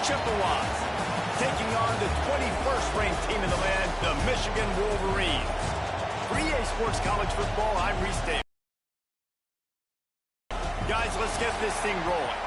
Chippewas, taking on the 21st ranked team in the land, the Michigan Wolverines. For EA Sports College Football, I'm Reese Davis. Guys, let's get this thing rolling.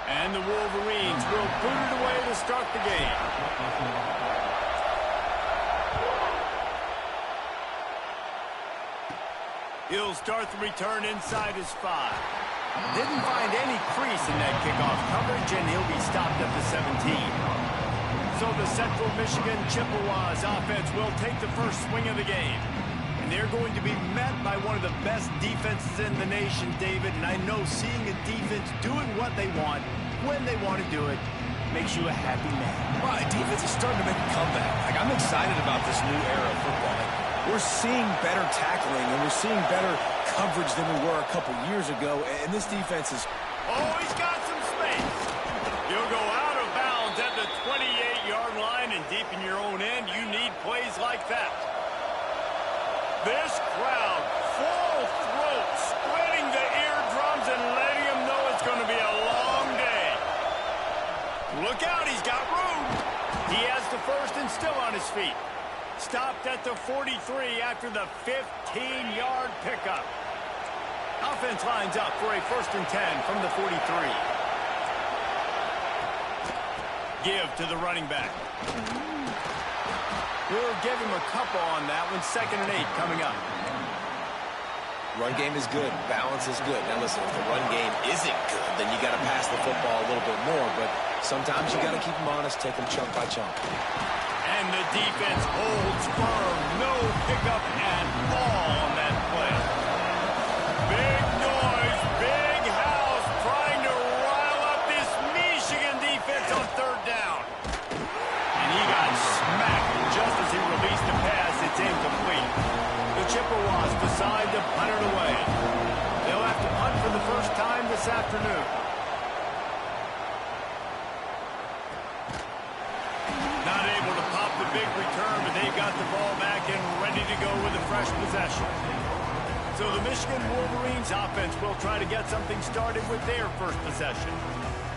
And the Wolverines will boot it away to start the game. He'll start the return inside his 5. Didn't find any crease in that kickoff coverage, and he'll be stopped at the 17. So the Central Michigan Chippewas offense will take the first swing of the game. And they're going to be met by one of the best defenses in the nation, David. And I know seeing a defense doing what they want, when they want to do it, makes you a happy man. Right, defense is starting to make a comeback. I'm excited about this new era of football. We're seeing better tackling, and we're seeing better coverage than we were a couple years ago. And this defense is... Oh, he's got some space. You'll go out of bounds at the 28-yard line, and deep in your own end, you need plays like that. This crowd, full throat, splitting the eardrums and letting them know it's going to be a long day. Look out, he's got room. He has the first and still on his feet. Stopped at the 43 after the 15-yard pickup. Offense lines up for a 1st and 10 from the 43. Give to the running back. We'll give him a couple on that one. 2nd and 8 coming up. Run game is good. Balance is good. Now, listen, if the run game isn't good, then you got to pass the football a little bit more. But sometimes you got to keep them honest, take them chunk by chunk. And the defense holds firm. No pickup at all on that play. Big noise, big house, trying to rile up this Michigan defense on 3rd down. And he got smacked just as he released the pass. It's incomplete. The Chippewas decide to punt it away. They'll have to punt for the first time this afternoon. Not able to pop the big return, but they got the ball back and ready to go with a fresh possession. So the Michigan Wolverines offense will try to get something started with their first possession.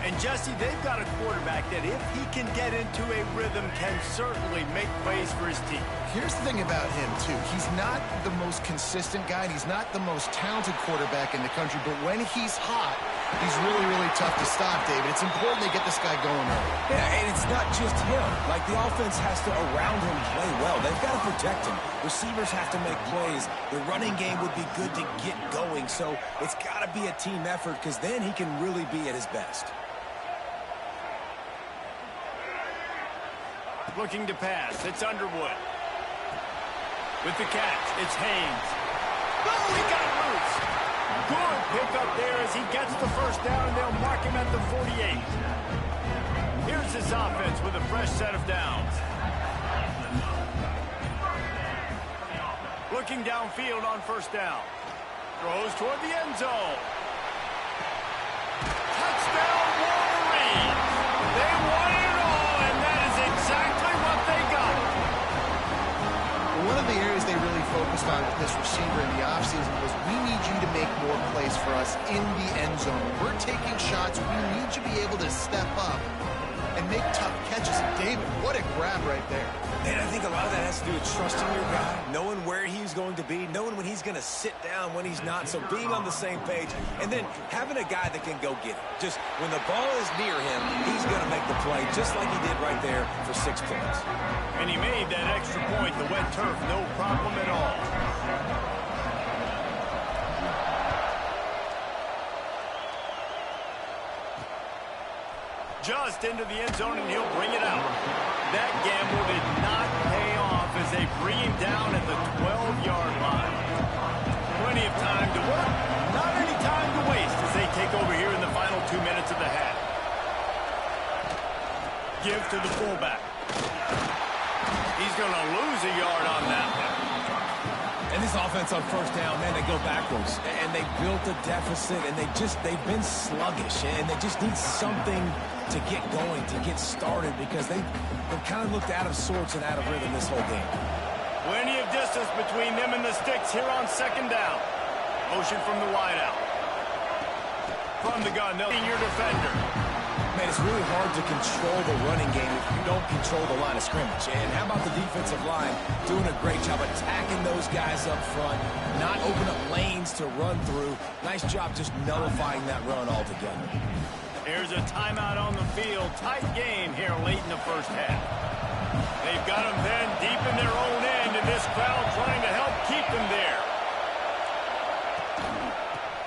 And Jesse, they've got a quarterback that if he can get into a rhythm can certainly make plays for his team. Here's the thing about him, too. He's not the most consistent guy, and he's not the most talented quarterback in the country, but when he's hot, he's really, really tough to stop, David. It's important they get this guy going early. Yeah, and it's not just him. Like, the offense has to, around him, play well. They've got to protect him. Receivers have to make plays. The running game would be good to get going, so it's got to be a team effort because then he can really be at his best. Looking to pass. It's Underwood. With the catch, it's Haynes. Oh, he got loose. Good pickup there as he gets the first down, and they'll mark him at the 48. Here's this offense with a fresh set of downs. Looking downfield on first down. Throws toward the end zone. Touchdown, Wolverines! They won it all, and that is exactly what they got. One of the areas they really focused on with this receiver in the offseason was we need you to make more plays for us in the end zone. When we're taking shots, we need you to be able to step up and make tough catches. And David, what a grab right there. And I think a lot of that has to do with trusting your guy, knowing where he's going to be, knowing when he's going to sit down, when he's not, so being on the same page, and then having a guy that can go get it. Just when the ball is near him, he's going to make the play, just like he did right there for 6 points. And he made that extra point, the wet turf, no problem at all. Just into the end zone, and he'll bring it out. That gamble did not pay off as they bring him down at the 12-yard line. Plenty of time to work, not any time to waste as they take over here in the final 2 minutes of the half. Give to the fullback. He's going to lose a yard on that one. And this offense on first down, man, they go backwards. And they built a deficit, and they've been sluggish. And they just need something to get going, to get started, because they've kind of looked out of sorts and out of rhythm this whole game. Plenty of distance between them and the sticks here on second down. Motion from the wideout. From the gun, they'll be your defender. Man, it's really hard to control the running game if you don't control the line of scrimmage. And how about the defensive line doing a great job attacking those guys up front, not open up lanes to run through. Nice job just nullifying that run altogether. Here's a timeout on the field. Tight game here late in the first half. They've got them then deep in their own end, and this crowd trying to help keep them there.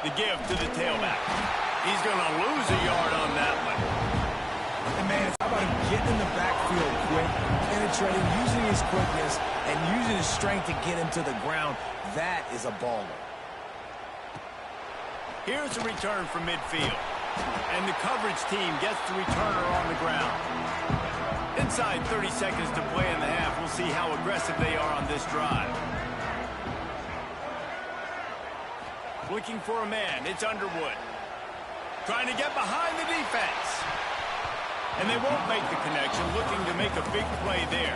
The give to the tailback. He's going to lose a yard on that one. And man, how about him getting in the backfield quick, penetrating, using his quickness, and using his strength to get him to the ground. That is a baller. Here's a return from midfield. And the coverage team gets the returner on the ground. Inside 30 seconds to play in the half. We'll see how aggressive they are on this drive. Looking for a man. It's Underwood. Trying to get behind the defense. And they won't make the connection. Looking to make a big play there.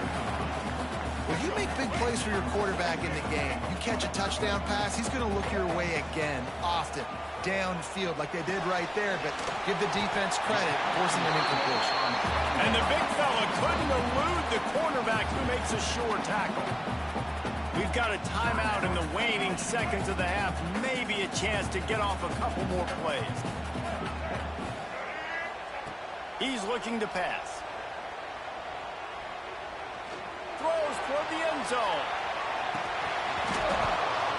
When you make big plays for your quarterback in the game, you catch a touchdown pass, he's going to look your way again, often, downfield like they did right there, but give the defense credit, forcing an incompletion. And the big fella couldn't elude the cornerback who makes a sure tackle. We've got a timeout in the waning seconds of the half, maybe a chance to get off a couple more plays. He's looking to pass. Throws toward the end zone.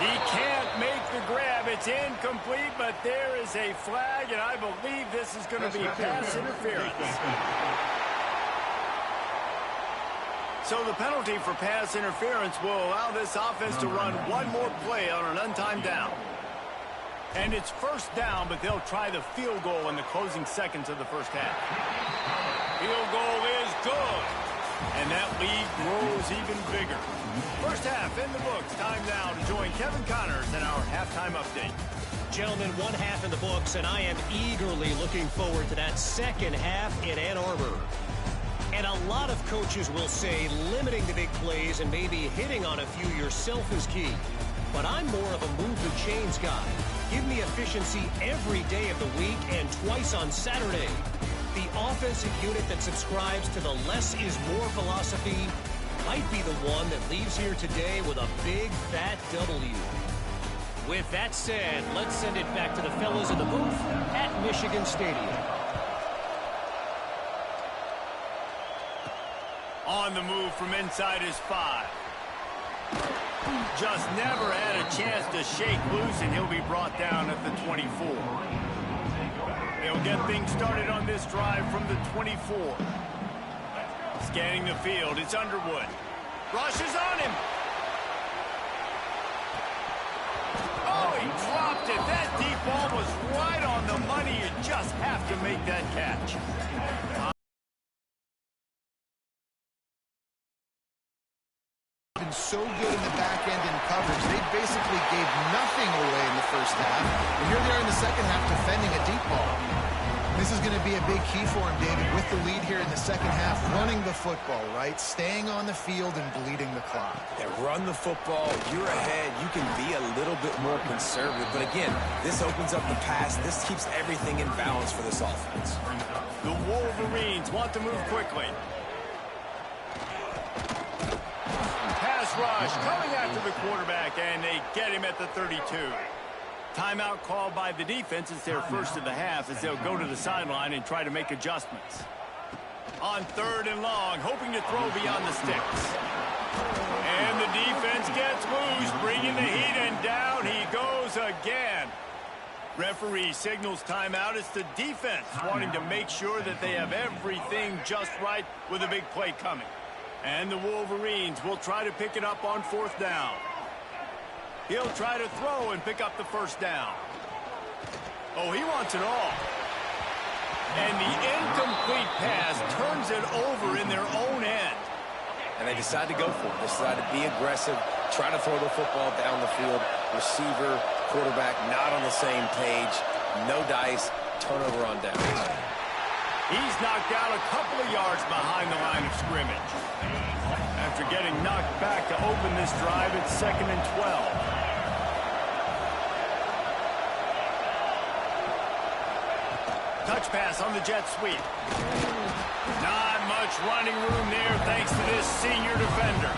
He can't make the grab. It's incomplete, but there is a flag, and I believe this is going to be pass interference. So the penalty for pass interference will allow this offense to run one more play on an untimed down. And it's first down, but they'll try the field goal in the closing seconds of the first half. Field goal is good. And that lead grows even bigger. First half in the books. Time now to join Kevin Connors in our halftime update. Gentlemen, one half in the books, and I am eagerly looking forward to that second half in Ann Arbor. And a lot of coaches will say limiting the big plays and maybe hitting on a few yourself is key. But I'm more of a move the chains guy. Give me efficiency every day of the week and twice on Saturday. The offensive unit that subscribes to the less is more philosophy might be the one that leaves here today with a big, fat W. With that said, let's send it back to the fellas in the booth at Michigan Stadium. On the move from inside his 5. Just never had a chance to shake loose, and he'll be brought down at the 24. They'll get things started on this drive from the 24. Scanning the field, it's Underwood. Rushes on him. Oh, he dropped it. That deep ball was right on the money. You just have to make that catch. Been so good in the back end in coverage. They basically gave nothing away in the first half. And here they are in the second half defending a deep ball. This is going to be a big key for him, David, with the lead here in the second half, running the football, right? Staying on the field and bleeding the clock. Yeah, run the football. You're ahead. You can be a little bit more conservative. But again, this opens up the pass. This keeps everything in balance for this offense. The Wolverines want to move quickly. Pass rush coming after the quarterback, and they get him at the 32. Timeout called by the defense. It's their first of the half as they'll go to the sideline and try to make adjustments. On 3rd and long, hoping to throw beyond the sticks. And the defense gets loose, bringing the heat, and down he goes again. Referee signals timeout. It's the defense wanting to make sure that they have everything just right with a big play coming. And the Wolverines will try to pick it up on 4th down. He'll try to throw and pick up the first down. Oh, he wants it all. And the incomplete pass turns it over in their own end. And they decide to go for it. They decide to be aggressive, try to throw the football down the field. Receiver, quarterback, not on the same page. No dice, turnover on downs. He's knocked out a couple of yards behind the line of scrimmage. After getting knocked back to open this drive, it's 2nd and 12. Touch pass on the jet sweep. Not much running room there thanks to this senior defender.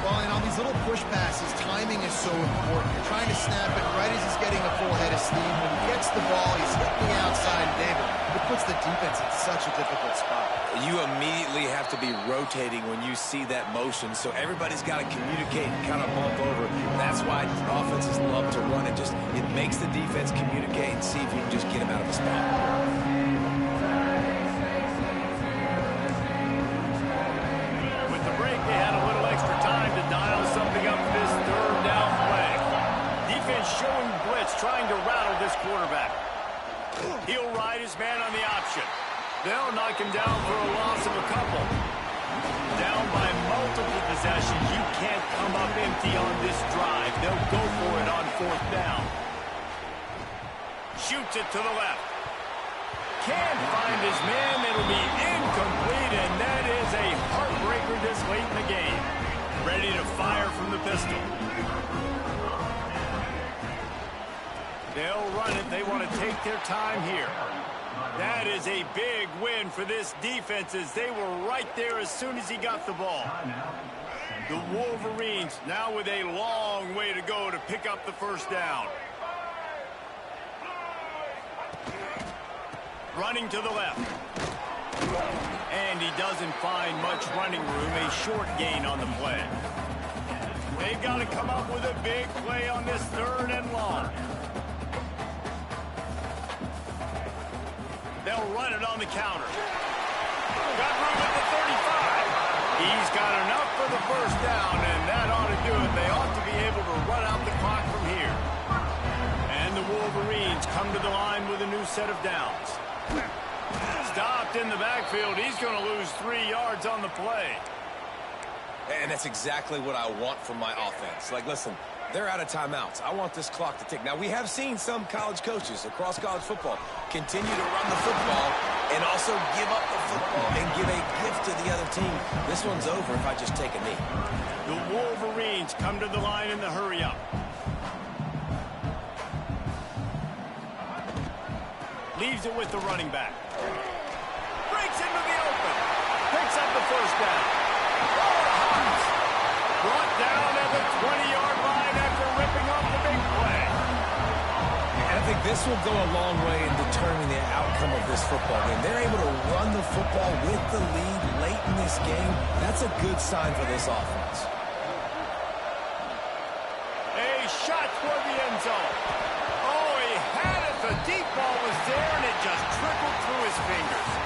Well, and on these little push passes, timing is so important. You're trying to snap it right as he's getting a full head of steam. When he gets the ball, he's hitting the outside, David. It puts the defense in such a difficult spot. You immediately have to be rotating when you see that motion, so everybody's got to communicate and kind of bump over. That's why offenses love to run it. It makes the defense communicate and see if you can just get him out of the spot. With the break, they had a little extra time to dial something up for this 3rd down play. Defense showing blitz, trying to rattle this quarterback. He'll ride his man on the option. They'll knock him down for a loss of a couple. Down by multiple possessions. You can't come up empty on this drive. They'll go for it on 4th down. Shoots it to the left. Can't find his man. It'll be incomplete, and that is a heartbreaker this late in the game. Ready to fire from the pistol. They'll run it. They want to take their time here. That is a big win for this defense as they were right there as soon as he got the ball. The Wolverines now with a long way to go to pick up the first down. Running to the left. And he doesn't find much running room. A short gain on the play. They've got to come up with a big play on this 3rd and long. They'll run it on the counter. Got room at the 35. He's got enough for the first down, and that ought to do it. They ought to be able to run out the clock from here. And the Wolverines come to the line with a new set of downs. Stopped in the backfield. He's going to lose 3 yards on the play. And that's exactly what I want from my offense. Like, listen, they're out of timeouts. I want this clock to tick. Now, we have seen some college coaches across college football continue to run the football and also give up the football and give a gift to the other team. This one's over if I just take a knee. The Wolverines come to the line in the hurry-up. Leaves it with the running back. breaks into the open. Picks up the first down. Hobbs brought down at the 20-yard line after ripping off the big play. And I think this will go a long way in determining the outcome of this football game. They're able to run the football with the lead late in this game. That's a good sign for this offense. A shot toward the end zone. Oh, he had it. The deep ball was there, and it just trickled through his fingers.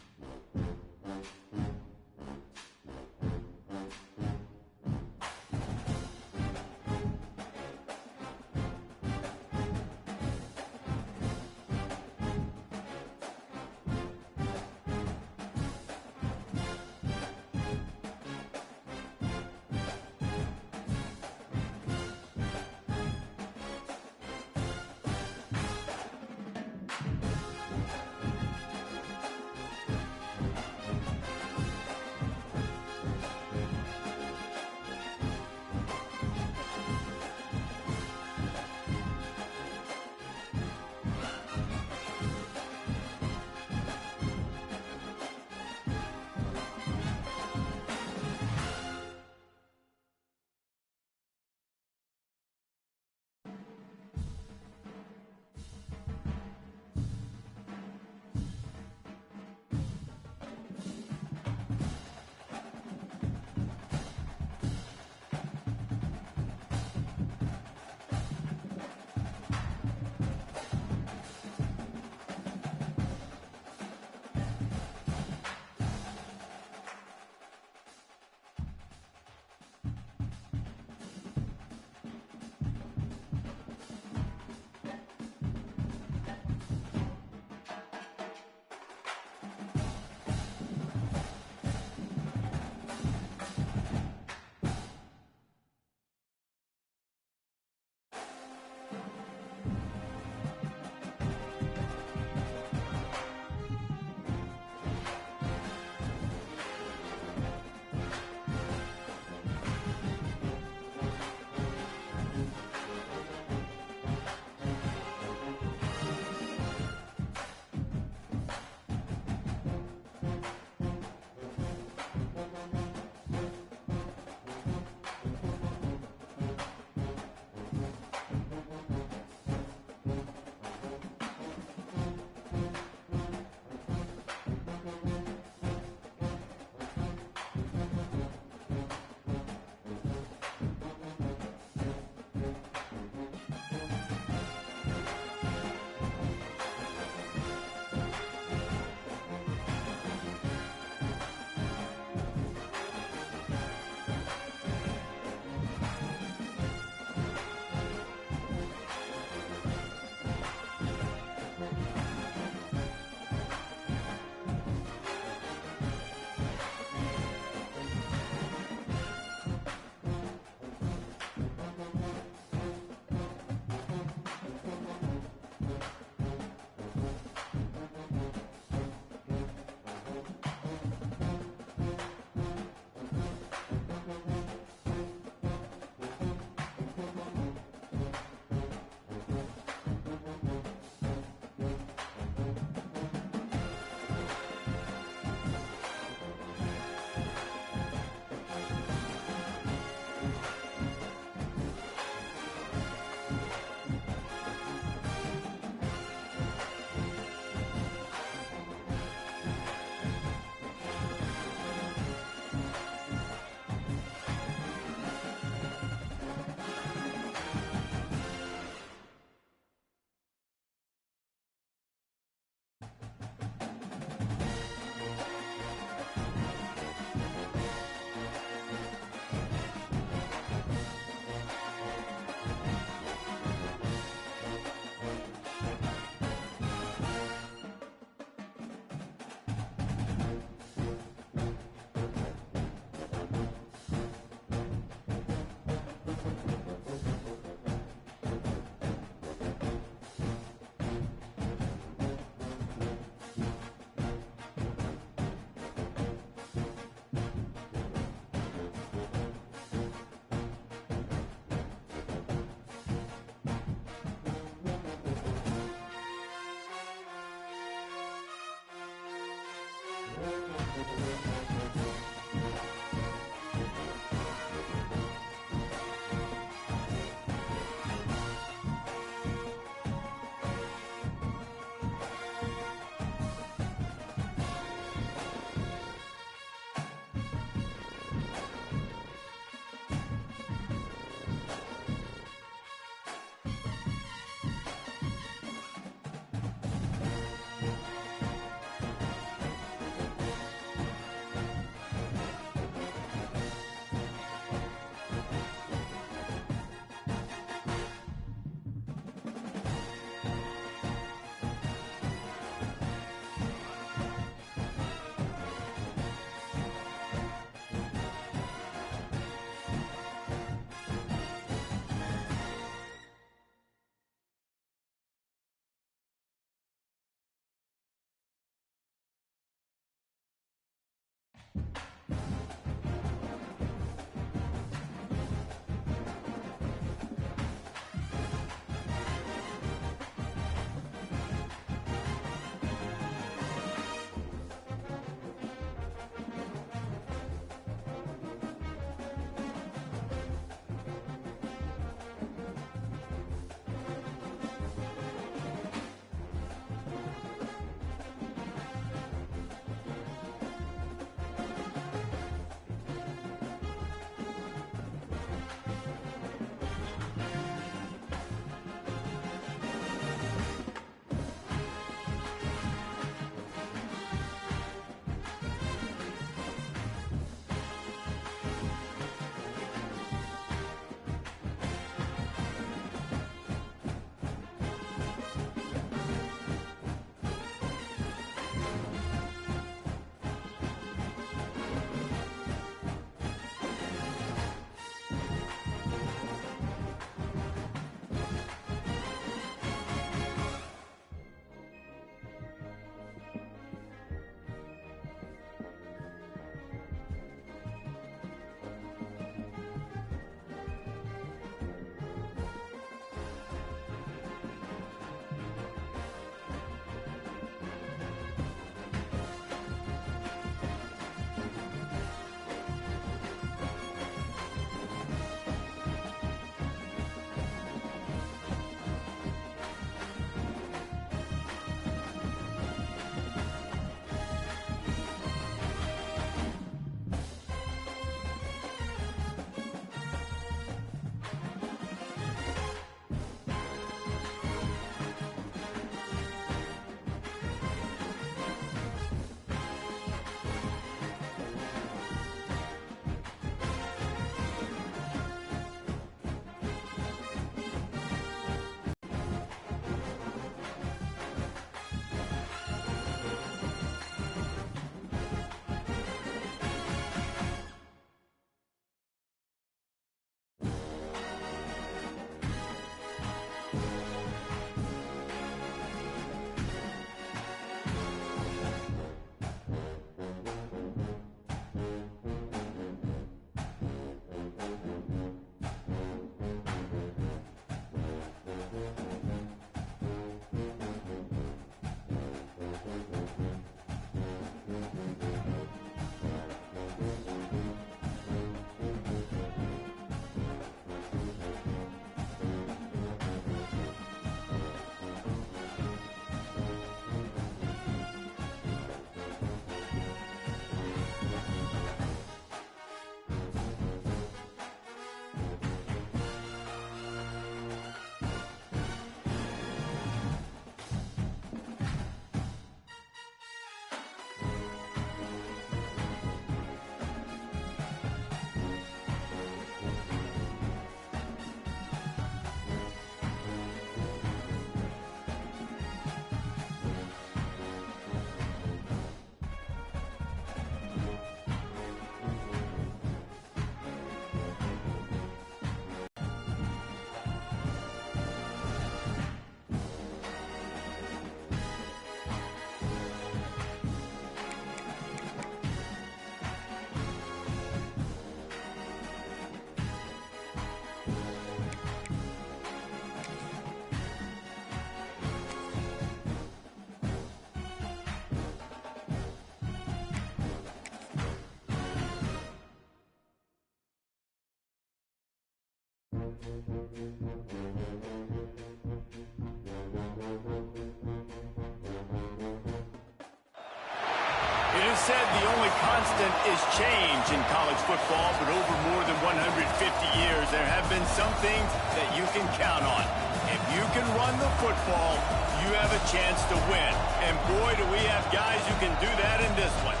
It is said the only constant is change in college football, but over more than 150 years, there have been some things that you can count on. If you can run the football, you have a chance to win. And boy, do we have guys who can do that in this one.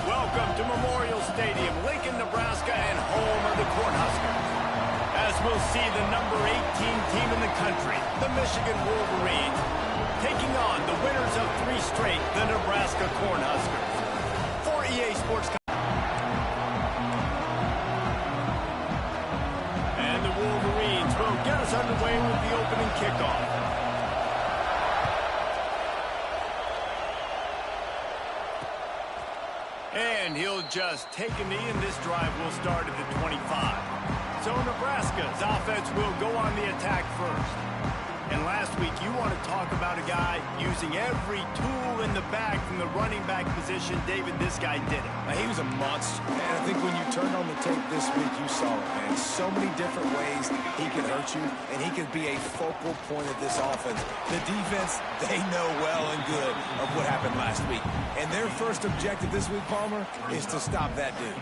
Welcome to Memorial Stadium, Lincoln, Nebraska, and home of the Cornhuskers. As we'll see, the number 18 team in the country, the Michigan Wolverines, taking on the winners of 3 straight, the Nebraska Cornhuskers. For EA Sports. And the Wolverines will get us underway with the opening kickoff. And he'll just take a knee, and this drive will start at the 25. So Nebraska's offense will go on the attack first. And last week, you want to talk about a guy using every tool in the bag from the running back position. David, this guy did it. He was a monster. And I think when you turned on the tape this week, you saw it, man. So many different ways he can hurt you, and he can be a focal point of this offense. The defense, they know well and good of what happened last week. And their first objective this week, Palmer, is to stop that dude.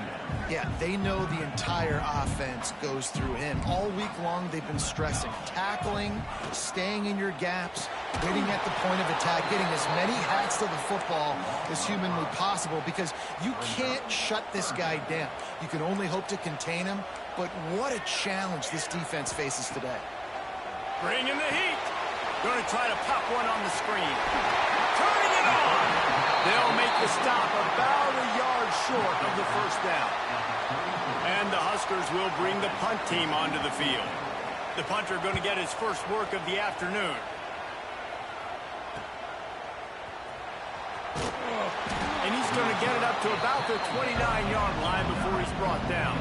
Yeah, they know the entire offense goes through him. All week long, they've been stressing. Tackling, staying in your gaps, waiting at the point of attack, getting as many hats to the football as humanly possible, because you can't shut this guy down. You can only hope to contain him, but what a challenge this defense faces today. Bringing the heat. Going to try to pop one on the screen. Turning it on. They'll make the stop about a yard short of the first down. And the Huskers will bring the punt team onto the field. The punter going to get his first work of the afternoon. And he's going to get it up to about the 29-yard line before he's brought down.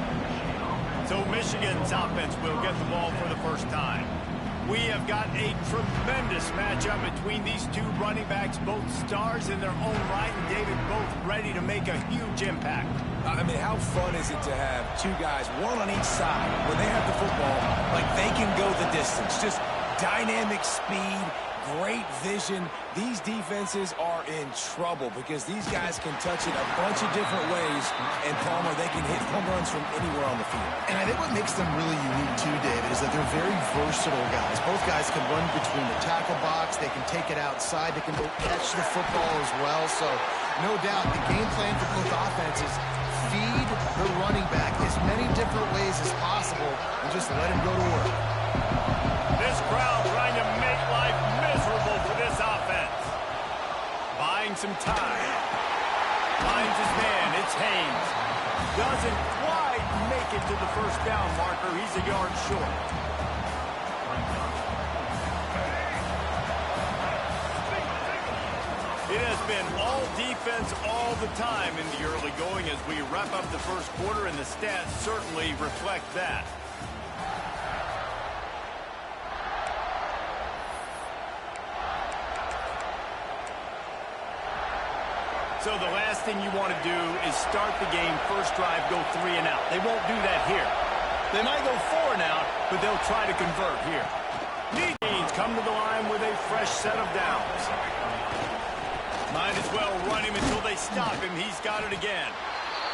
So Michigan's offense will get the ball for the first time. We have got a tremendous matchup between these two running backs, both stars in their own right, and David, both ready to make a huge impact. I mean, how fun is it to have two guys, one on each side, when they have the football, like they can go the distance. Just dynamic speed, great vision. These defenses are in trouble because these guys can touch it a bunch of different ways, and Palmer, they can hit home runs from anywhere on the field. And I think what makes them really unique too, David, is that they're very versatile guys. Both guys can run between the tackle box, they can take it outside, they can go catch the football as well. So no doubt the game plan for both offenses, feed the running back as many different ways as possible and just let him go to work. This crowd trying to make life miserable for this offense. Buying some time. Finds his man. It's Haynes. Doesn't quite make it to the first down marker. He's a yard short. It has been all defense all the time in the early going as we wrap up the first quarter, and the stats certainly reflect that. So the last thing you want to do is start the game, first drive, go 3 and out. They won't do that here. They might go 4 and out, but they'll try to convert here. Needs come to the line with a fresh set of downs. Might as well run him until they stop him. He's got it again.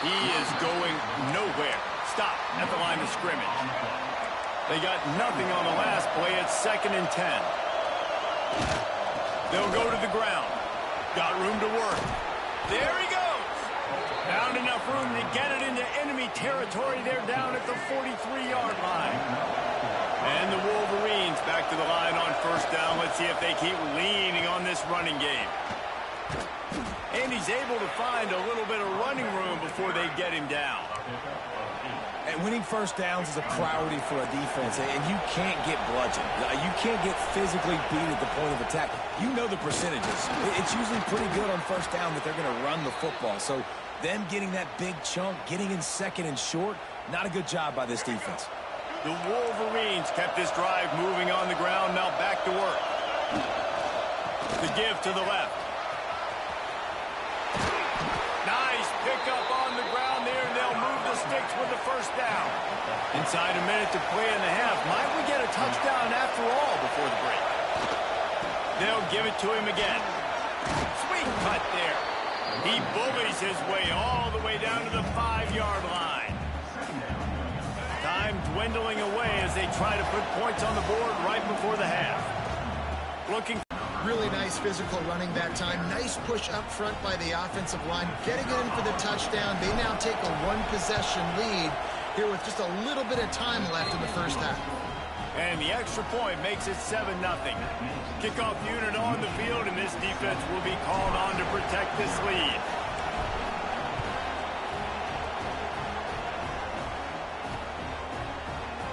He is going nowhere. Stop at the line of scrimmage. They got nothing on the last play. It's 2nd and 10. They'll go to the ground. Got room to work. There he goes. Found enough room to get it into enemy territory. They're down at the 43-yard line. And the Wolverines back to the line on first down. Let's see if they keep leaning on this running game. And he's able to find a little bit of running room before they get him down. And winning first downs is a priority for a defense, and you can't get bludgeoned. You can't get physically beat at the point of attack. You know the percentages. It's usually pretty good on first down that they're going to run the football. So them getting that big chunk, getting in 2nd and short, not a good job by this defense. The Wolverines kept this drive moving on the ground. Now back to work. The give to the left. Nice pickup on the ground there, and they'll move the sticks with the first down. Inside a minute to play in the half. Might we get a touchdown after all before the break? They'll give it to him again. Sweet cut there. He bullies his way all the way down to the 5-yard line. Time dwindling away as they try to put points on the board right before the half. Looking. Really nice physical running that time. Nice push up front by the offensive line. Getting it in for the touchdown. They now take a 1-possession lead here with just a little bit of time left in the first half. And the extra point makes it 7-0. Kickoff unit on the field, and this defense will be called on to protect this lead.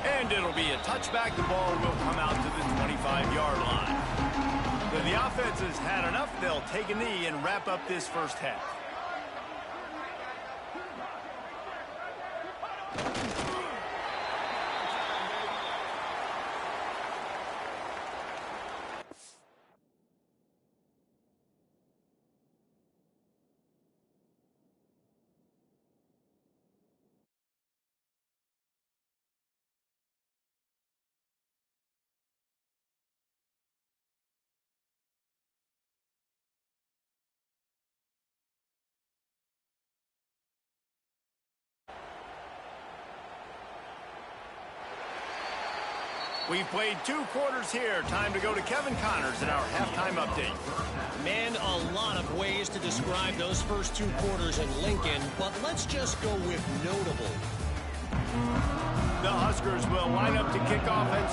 And it'll be a touchback. The ball will come out to the 25-yard line. So the offense has had enough. They'll take a knee and wrap up this first half. We've played 2 quarters here. Time to go to Kevin Connors in our halftime update. Man, a lot of ways to describe those first 2 quarters in Lincoln, but let's just go with notable. The Huskers will line up to kick off and